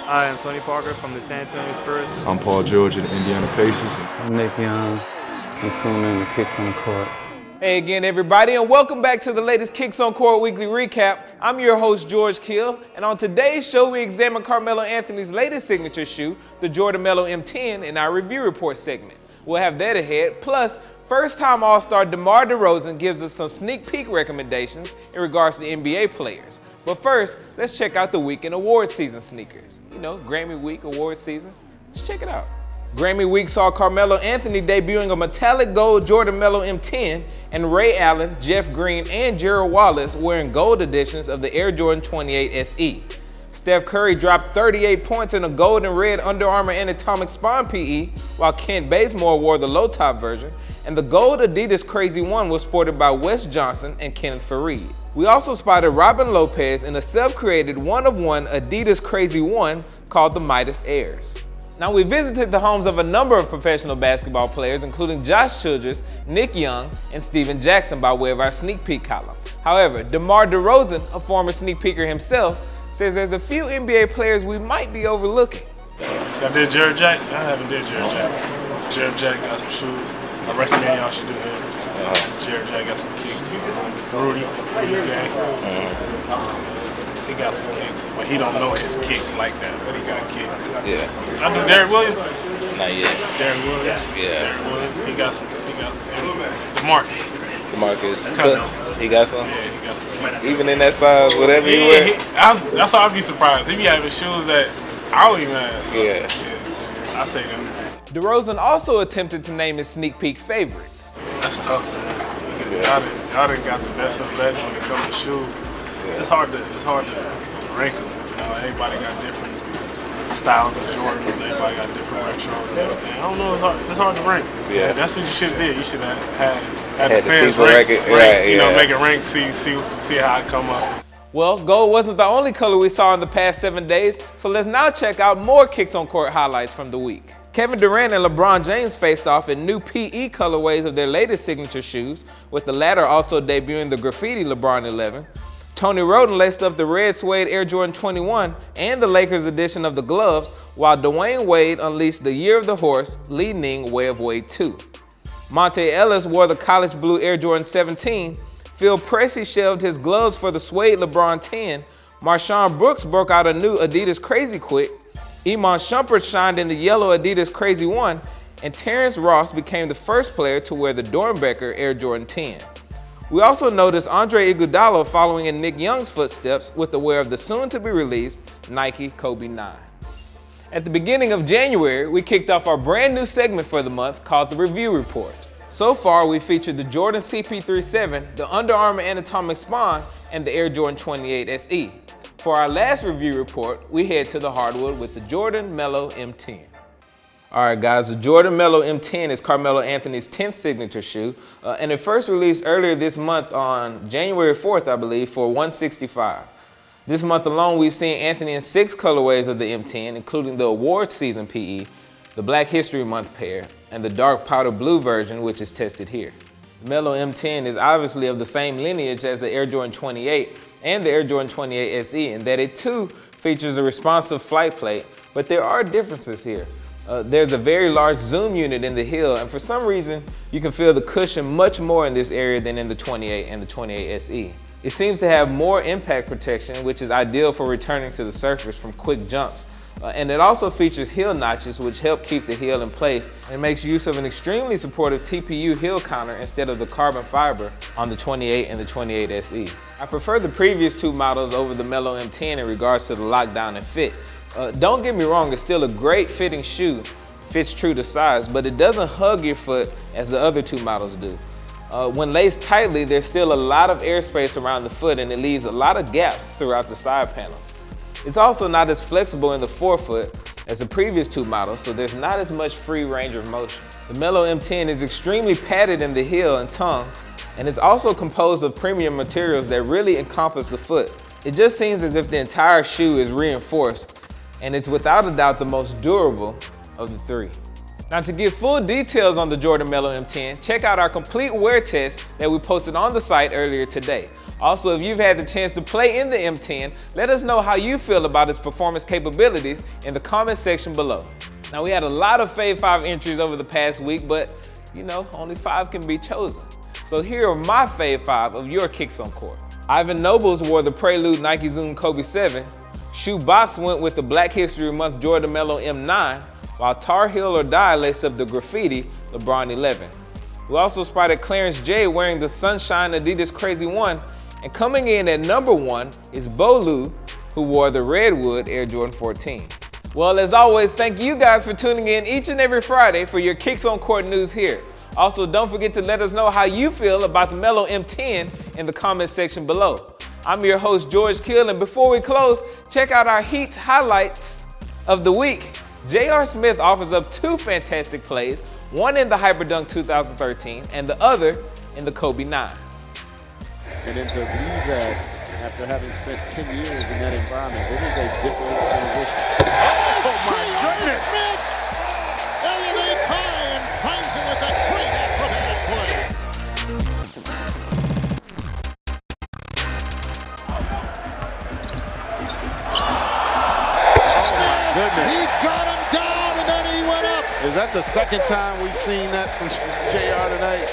I am Tony Parker from the San Antonio Spurs. I'm Paul George of the Indiana Pacers. I'm Nick Young. I'm tuning in to Kicks on Court. Hey again, everybody, and welcome back to the latest Kicks on Court Weekly Recap. I'm your host, George Kill, and on today's show, we examine Carmelo Anthony's latest signature shoe, the Jordan Melo M10, in our review report segment. We'll have that ahead, plus first-time All-Star DeMar DeRozan gives us some sneak peek recommendations in regards to NBA players. But first, let's check out the week in award season sneakers. You know, Grammy week, award season. Let's check it out. Grammy week saw Carmelo Anthony debuting a metallic gold Jordan Melo M10 and Ray Allen, Jeff Green, and Gerald Wallace wearing gold editions of the Air Jordan 28 SE. Steph Curry dropped 38 points in a gold and red Under Armour Anatomic Spawn PE, while Kent Bazemore wore the low-top version, and the gold Adidas Crazy One was sported by Wes Johnson and Kenneth Fareed. We also spotted Robin Lopez in a self-created one-of-one Adidas Crazy One called the Midas Airs. Now, we visited the homes of a number of professional basketball players, including Josh Childress, Nick Young, and Steven Jackson by way of our sneak peek column. However, DeMar DeRozan, a former sneak peeker himself, says there's a few NBA players we might be overlooking. I did Jared Jack. I haven't did Jared Jack. Jared Jack got some shoes. I recommend y'all should do him. Jared Jack got some kicks. Rudy Gay. He got some kicks, but he don't know his kicks like that, but he got kicks. Yeah. I do Derrick Williams. Not yet. Derrick Williams. Yeah. Derrick Williams. He got some. DeMarcus. DeMarcus. He got some? Yeah, he got some kicks. Even in that size, whatever you wear? That's why I'd be surprised. He be having shoes that I don't even have. Yeah. I say them. DeRozan also attempted to name his sneak peek favorites. That's tough, man. Y'all done got the best of the best when it comes to shoes. Yeah. It's hard to rank them. You know, everybody got different styles of Jordans. Everybody got different retros and everything. I don't know. It's hard to rank. Yeah. That's what you should have did. You should have had the fans rank it. Right, you know, make it rank. See how it come up. Well, gold wasn't the only color we saw in the past 7 days, so let's now check out more Kicks on Court highlights from the week. Kevin Durant and LeBron James faced off in new PE colorways of their latest signature shoes, with the latter also debuting the graffiti LeBron 11. Tony Roden laced up the red suede Air Jordan 21 and the Lakers edition of the gloves, while Dwayne Wade unleashed the Year of the Horse, leading Way of Wade 2. Monte Ellis wore the college blue Air Jordan 17. Phil Pressey shelved his gloves for the suede LeBron 10. Marshawn Brooks broke out a new Adidas Crazy Quick. Iman Shumpert shined in the yellow Adidas Crazy One, and Terrence Ross became the first player to wear the Dornbecker Air Jordan 10. We also noticed Andre Iguodala following in Nick Young's footsteps with the wear of the soon-to-be-released Nike Kobe 9. At the beginning of January, we kicked off our brand new segment for the month called the Review Report. So far, we featured the Jordan CP37, the Under Armour Anatomic Spawn, and the Air Jordan 28 SE. For our last review report, we head to the hardwood with the Jordan Melo M10. All right, guys, the Jordan Melo M10 is Carmelo Anthony's 10th signature shoe, and it first released earlier this month on January 4th, I believe, for $165. This month alone, we've seen Anthony in 6 colorways of the M10, including the award season PE, the Black History Month pair, and the dark powder blue version, which is tested here. The Melo M10 is obviously of the same lineage as the Air Jordan 28 and the Air Jordan 28 SE, in that it too features a responsive flight plate, but there are differences here. There's a very large zoom unit in the heel, and for some reason, you can feel the cushion much more in this area than in the 28 and the 28 SE. It seems to have more impact protection, which is ideal for returning to the surface from quick jumps. And it also features heel notches, which help keep the heel in place, and makes use of an extremely supportive TPU heel counter instead of the carbon fiber on the 28 and the 28 SE. I prefer the previous 2 models over the Melo M10 in regards to the lockdown and fit. Don't get me wrong, it's still a great fitting shoe, fits true to size, but it doesn't hug your foot as the other 2 models do. When laced tightly, there's still a lot of airspace around the foot, and it leaves a lot of gaps throughout the side panels. It's also not as flexible in the forefoot as the previous 2 models, so there's not as much free range of motion. The Melo M10 is extremely padded in the heel and tongue, and it's also composed of premium materials that really encompass the foot. It just seems as if the entire shoe is reinforced, and it's without a doubt the most durable of the 3. Now to get full details on the Jordan Melo M10, check out our complete wear test that we posted on the site earlier today. Also, if you've had the chance to play in the M10, let us know how you feel about its performance capabilities in the comment section below. Now we had a lot of Fave 5 entries over the past week, but you know, only 5 can be chosen. So here are my Fave 5 of your kicks on court. Ivan Nobles wore the Prelude Nike Zoom Kobe 7. Shoebox went with the Black History Month Jordan Melo M9, while Tar Heel or Die laced up the graffiti LeBron 11. We also spotted Clarence J wearing the Sunshine Adidas Crazy 1, and coming in at number 1 is Bolu, who wore the Redwood Air Jordan 14. Well, as always, thank you guys for tuning in each and every Friday for your Kicks on Court news here. Also, don't forget to let us know how you feel about the Melo M10 in the comment section below. I'm your host, George Kill, and before we close, check out our Heat highlights of the week. J.R. Smith offers up 2 fantastic plays, one in the Hyperdunk 2013 and the other in the Kobe 9. And then to leave that after having spent 10 years in that environment, it is a different transition. Oh my goodness! Smith elevates high and finds it with a great acrobatic play. Goodness. He got him down and then he went up. Is that the second time we've seen that from JR tonight?